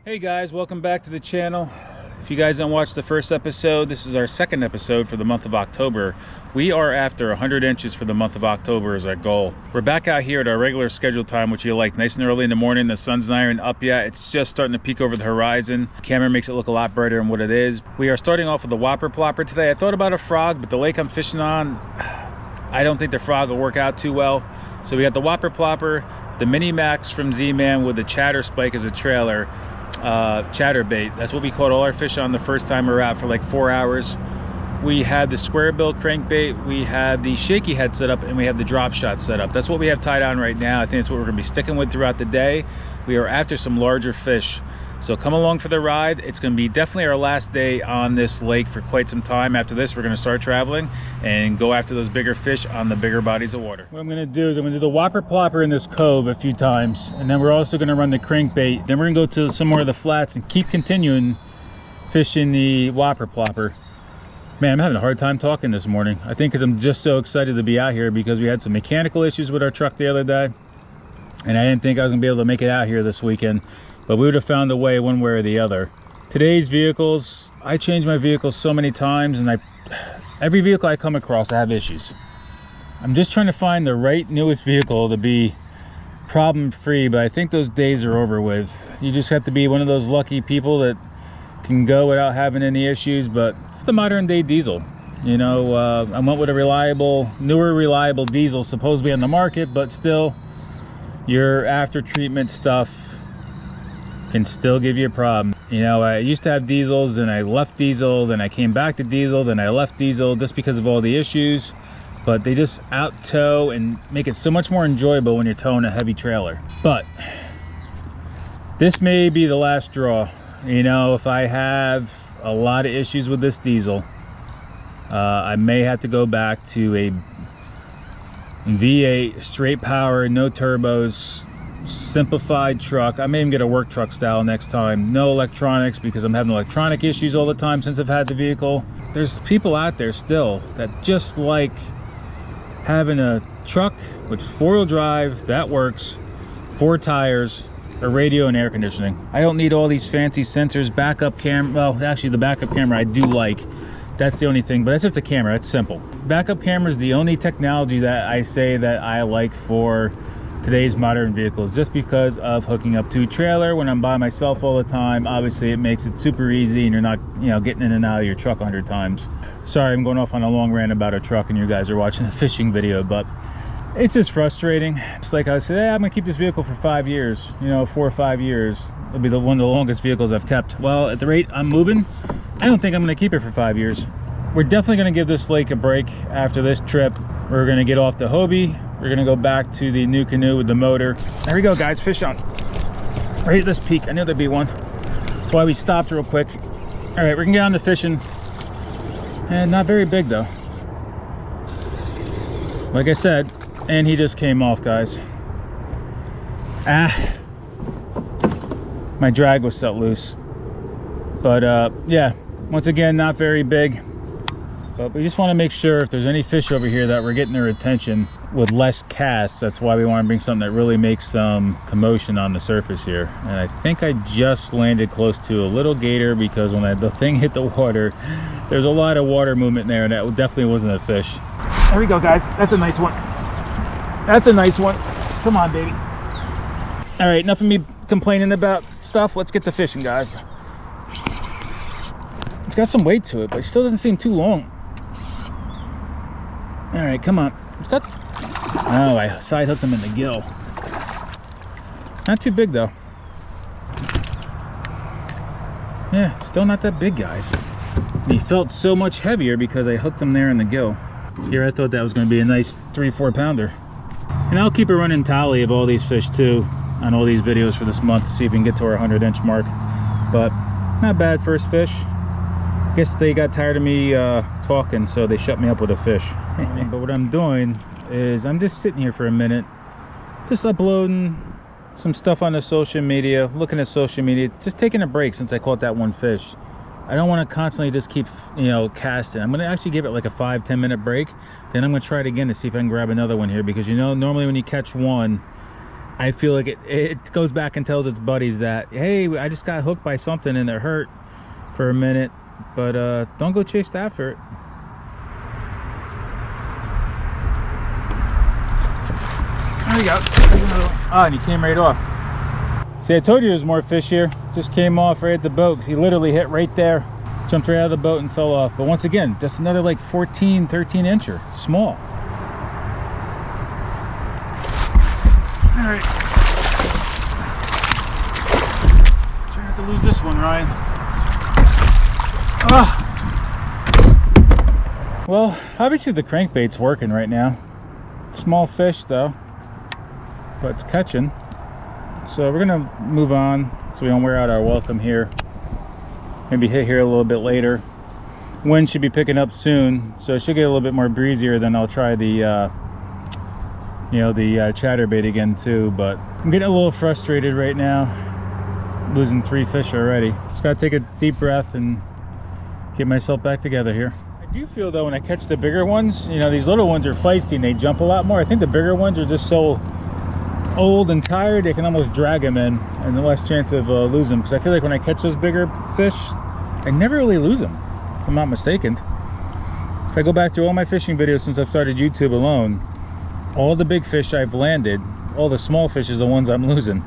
Hey guys, welcome back to the channel. If you guys don't watch the first episode, this is our second episode for the month of October. We are after 100 inches for the month of October as our goal. We're back out here at our regular scheduled time, which you like, nice and early in the morning. The sun's not even up yet. It's just starting to peek over the horizon. The camera makes it look a lot brighter than what it is. We are starting off with the whopper plopper today. I thought about a frog, but the lake I'm fishing on, I don't think the frog will work out too well. So we got the whopper plopper, the Mini Max from Z-Man with the chatter spike as a trailer. Chatterbait, that's what we caught all our fish on the first time we were out for like 4 hours. We had the square bill crankbait, we had the shaky head set up, and we have the drop shot set up. That's what we have tied on right now. I think that's what we're going to be sticking with throughout the day. We are after some larger fish, so come along for the ride. It's going to be definitely our last day on this lake for quite some time. After this, we're going to start traveling and go after those bigger fish on the bigger bodies of water. What I'm going to do is I'm going to do the whopper plopper in this cove a few times, and then we're also going to run the crankbait. Then we're going to go to some more of the flats and keep continuing fishing the whopper plopper. Man, I'm having a hard time talking this morning. I think because I'm just so excited to be out here because we had some mechanical issues with our truck the other day, and I didn't think I was going to be able to make it out here this weekend. But we would have found a way one way or the other. Today's vehicles, I change my vehicles so many times, and every vehicle I come across, I have issues. I'm just trying to find the right newest vehicle to be problem-free, but I think those days are over with. You just have to be one of those lucky people that can go without having any issues. But the modern day diesel, you know, I went with a reliable, newer reliable diesel, supposed to be on the market, but still, your after treatment stuff can still give you a problem. You know, I used to have diesels, and I left diesel, then I came back to diesel, then I left diesel just because of all the issues. But they just out tow and make it so much more enjoyable when you're towing a heavy trailer. But this may be the last straw. You know, if I have a lot of issues with this diesel, I may have to go back to a V8 straight power, no turbos, simplified truck. I may even get a work truck style next time. No electronics, because I'm having electronic issues all the time since I've had the vehicle. There's people out there still that just like having a truck with four-wheel drive that works, 4 tires, a radio, and air conditioning. I don't need all these fancy sensors, backup camera. Well, actually the backup camera I do like. That's the only thing, but it's just a camera. It's simple. Backup camera is the only technology that I say that I like for today's modern vehicles, just because of hooking up to a trailer when I'm by myself all the time. Obviously it makes it super easy, and you're not, you know, getting in and out of your truck 100 times. Sorry, I'm going off on a long rant about a truck and you guys are watching a fishing video, but it's just frustrating. It's like I said, hey, I'm gonna keep this vehicle for 5 years, you know, 4 or 5 years. It'll be one of the longest vehicles I've kept. Well, at the rate I'm moving, I don't think I'm gonna keep it for 5 years. We're definitely gonna give this lake a break after this trip. We're gonna get off the Hobie. We're gonna go back to the new canoe with the motor. There we go, guys, fish on. Right at this peak, I knew there'd be one. That's why we stopped real quick. All right, we can get on to fishing. And not very big though. Like I said, and he just came off, guys. My drag was set loose. But yeah, once again, not very big. But we just want to make sure if there's any fish over here that we're getting their attention with less casts. That's why we want to bring something that really makes some commotion on the surface here. And I think I just landed close to a little gator, because when the thing hit the water, there's a lot of water movement there, and that definitely wasn't a fish. There we go, guys. That's a nice one. That's a nice one. Come on, baby. All right, enough of me complaining about stuff. Let's get to fishing, guys. It's got some weight to it, but it still doesn't seem too long. All right, come on. It's got... Oh, I side hooked him in the gill. Not too big though. Yeah, still not that big, guys. And he felt so much heavier because I hooked him there in the gill. Here, I thought that was going to be a nice 3-4 pounder. And I'll keep a running tally of all these fish too on all these videos for this month to see if we can get to our 100-inch mark. But not bad first fish. Guess they got tired of me talking, so they shut me up with a fish. But what I'm doing is I'm just sitting here for a minute, just uploading some stuff on the social media, looking at social media, just taking a break since I caught that one fish. I don't want to constantly just keep, you know, casting. I'm going to actually give it like a 5-10 minute break. Then I'm going to try it again to see if I can grab another one here, because, you know, normally when you catch one, I feel like it goes back and tells its buddies that, hey, I just got hooked by something and it hurt for a minute. But don't go chase after it. There you go. Ah, and he came right off. See, I told you there's more fish here. Just came off right at the boat. He literally hit right there, jumped right out of the boat and fell off. But once again, just another like 14, 13 incher. Small. All right. Try not to lose this one, Ryan. Ah. Well, obviously the crankbait's working right now. Small fish though, but it's catching. So we're gonna move on so we don't wear out our welcome here. Maybe hit here a little bit later. Wind should be picking up soon, so it should get a little bit more breezier. Then I'll try the chatterbait again too. But I'm getting a little frustrated right now, losing 3 fish already. Just gotta take a deep breath and get myself back together here. I do feel though when I catch the bigger ones, you know, these little ones are feisty and they jump a lot more. I think the bigger ones are just so old and tired, they can almost drag them in and the less chance of losing them. Because I feel like when I catch those bigger fish, I never really lose them, if I'm not mistaken. If I go back to all my fishing videos since I've started YouTube alone, all the big fish I've landed, all the small fish is the ones I'm losing.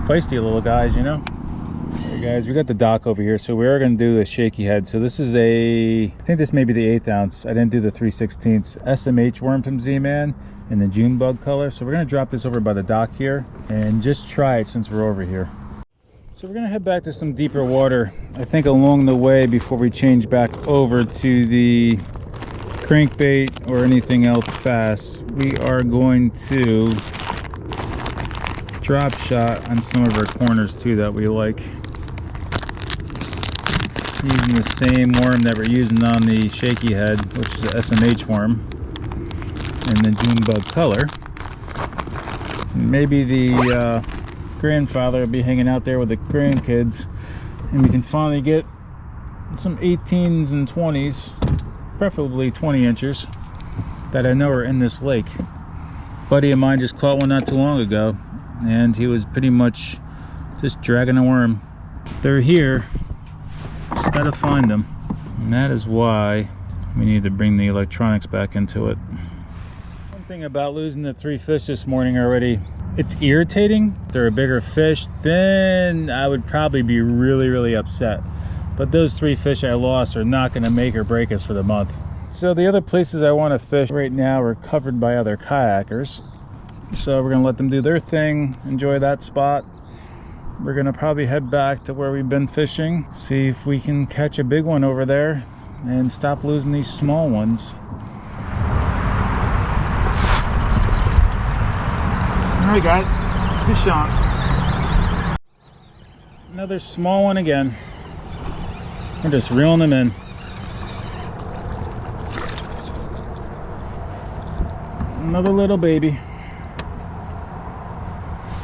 Feisty little guys, you know. Hey guys, we got the dock over here, so we are going to do a shaky head. So this is I think this may be the 1/8 ounce. I didn't do the 3/16 SMH worm from Z-Man in the June bug color. So we're going to drop this over by the dock here and just try it since we're over here. So we're going to head back to some deeper water, I think along the way, before we change back over to the crankbait or anything else fast. We are going to drop shot on some of our corners too that we like, using the same worm that we're using on the shaky head, which is the SMH worm in the June bug color. And maybe the grandfather will be hanging out there with the grandkids and we can finally get some 18s and 20s, preferably 20 inches, that I know are in this lake. A buddy of mine just caught one not too long ago and he was pretty much just dragging a worm. They're here, just gotta find them, and that is why we need to bring the electronics back into it. One thing about losing the 3 fish this morning already, it's irritating. If they're a bigger fish, then I would probably be really upset, but those 3 fish I lost are not going to make or break us for the month. So the other places I want to fish right now are covered by other kayakers, so we're going to let them do their thing, enjoy that spot. We're going to probably head back to where we've been fishing, see if we can catch a big one over there and stop losing these small ones. Alright guys, fish on. Another small one again. We're just reeling them in. Another little baby.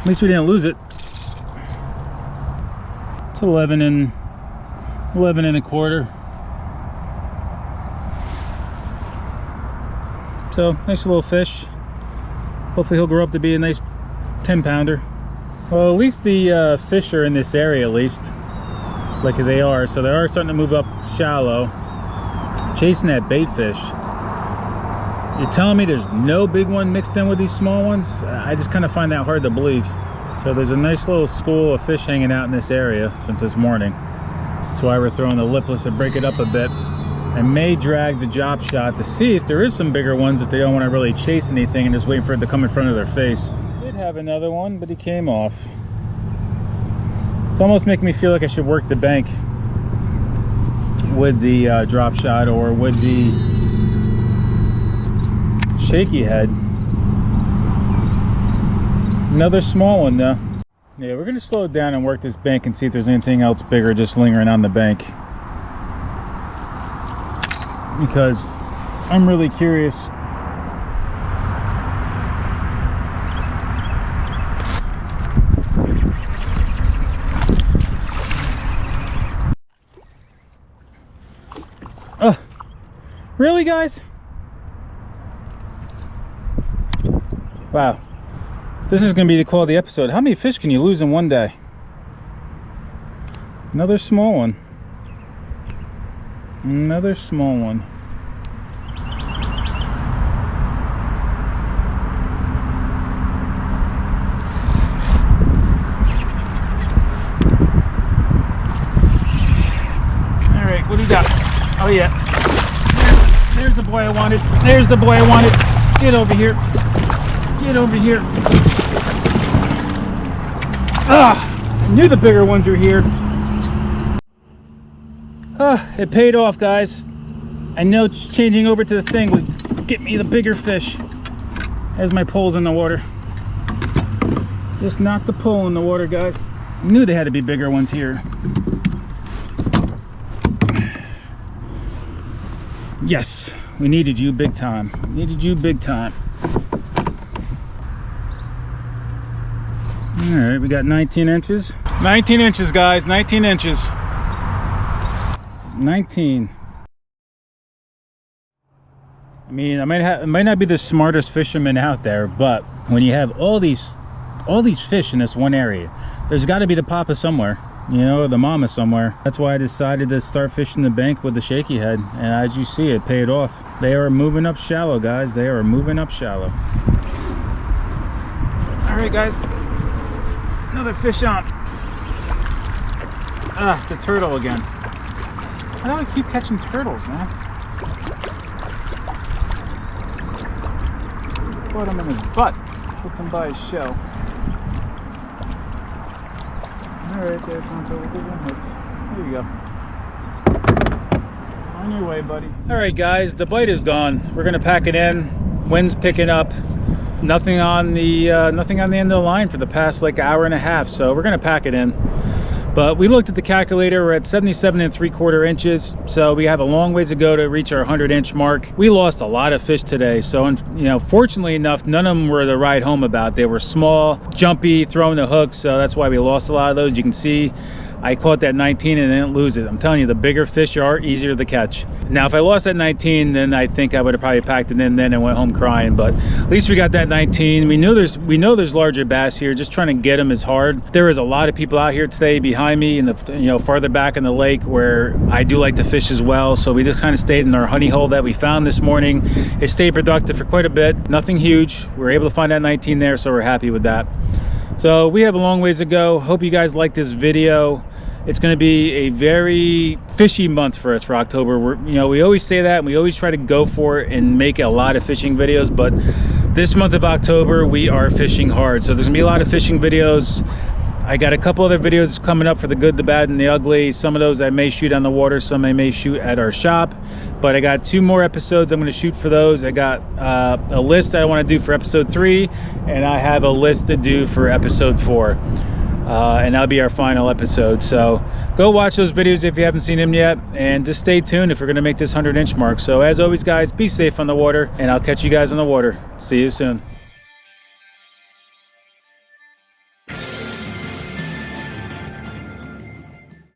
At least we didn't lose it. It's 11 and a quarter. So nice little fish. Hopefully he'll grow up to be a nice 10-pounder. Well, at least the fish are in this area, at least like they are. So they are starting to move up shallow, chasing that bait fish. You're telling me there's no big one mixed in with these small ones? I just kind of find that hard to believe. So there's a nice little school of fish hanging out in this area since this morning. That's why we're throwing the lipless to break it up a bit. I may drag the drop shot to see if there is some bigger ones, if they don't want to really chase anything and just wait for it to come in front of their face. I did have another one, but he came off. It's almost making me feel like I should work the bank with the drop shot or with the shaky head. Another small one though. Yeah, we're gonna slow it down and work this bank and see if there's anything else bigger just lingering on the bank, because I'm really curious. Oh, really, guys? Wow. This is going to be the quality of the episode. How many fish can you lose in one day? Another small one. Another small one. All right, what do you got? Oh yeah. There's the boy I wanted. There's the boy I wanted. Get over here. Get over here. Ah, I knew the bigger ones were here. It paid off, guys. I know changing over to the thing would get me the bigger fish. As my pole's in the water. Just knocked the pole in the water, guys. I knew they had to be bigger ones here. Yes, we needed you big time. We needed you big time. All right, we got 19 inches. 19 inches, guys, 19 inches. 19. I mean, I might not be the smartest fisherman out there, but when you have all these fish in this one area, there's got to be the papa somewhere, you know, or the mama somewhere. That's why I decided to start fishing the bank with the shaky head, and as you see, it paid off. They are moving up shallow, guys. They are moving up shallow. All right, guys. Another fish on. Ah, it's a turtle again. How do I keep catching turtles, man? Caught him in his butt. Hooked him by his shell. Alright, there's one turtle. There's one hook. There you go. On your way, buddy. Alright, guys, the bite is gone. We're gonna pack it in. Wind's picking up. Nothing on the end of the line for the past like hour and a half, so we're gonna pack it in. But we looked at the calculator, we're at 77 3/4 inches, so we have a long ways to go to reach our 100-inch mark. We lost a lot of fish today, so you know, fortunately enough, none of them were to write home about. They were small, jumpy, throwing the hooks, so that's why we lost a lot of those. You can see I caught that 19 and didn't lose it. I'm telling you, the bigger fish are easier to catch. Now, if I lost that 19, then I think I would have probably packed it in then and went home crying. But at least we got that 19. We know there's larger bass here. Just trying to get them is hard. There is a lot of people out here today behind me, in the farther back in the lake where I do like to fish as well. So we just kind of stayed in our honey hole that we found this morning. It stayed productive for quite a bit. Nothing huge. We were able to find that 19 there, so we're happy with that. So we have a long ways to go. Hope you guys like this video. It's going to be a very fishy month for us for October. We always say that, and we always try to go for it and make a lot of fishing videos, but this month of October we are fishing hard. So there's going to be a lot of fishing videos. I got a couple other videos coming up for the good, the bad, and the ugly. Some of those I may shoot on the water, some I may shoot at our shop. But I got 2 more episodes I'm going to shoot for those. I got a list that I want to do for episode 3, and I have a list to do for episode 4. And that'll be our final episode. So go watch those videos if you haven't seen them yet, and just stay tuned if we're going to make this 100-inch mark. So as always, guys, be safe on the water, and I'll catch you guys on the water. See you soon.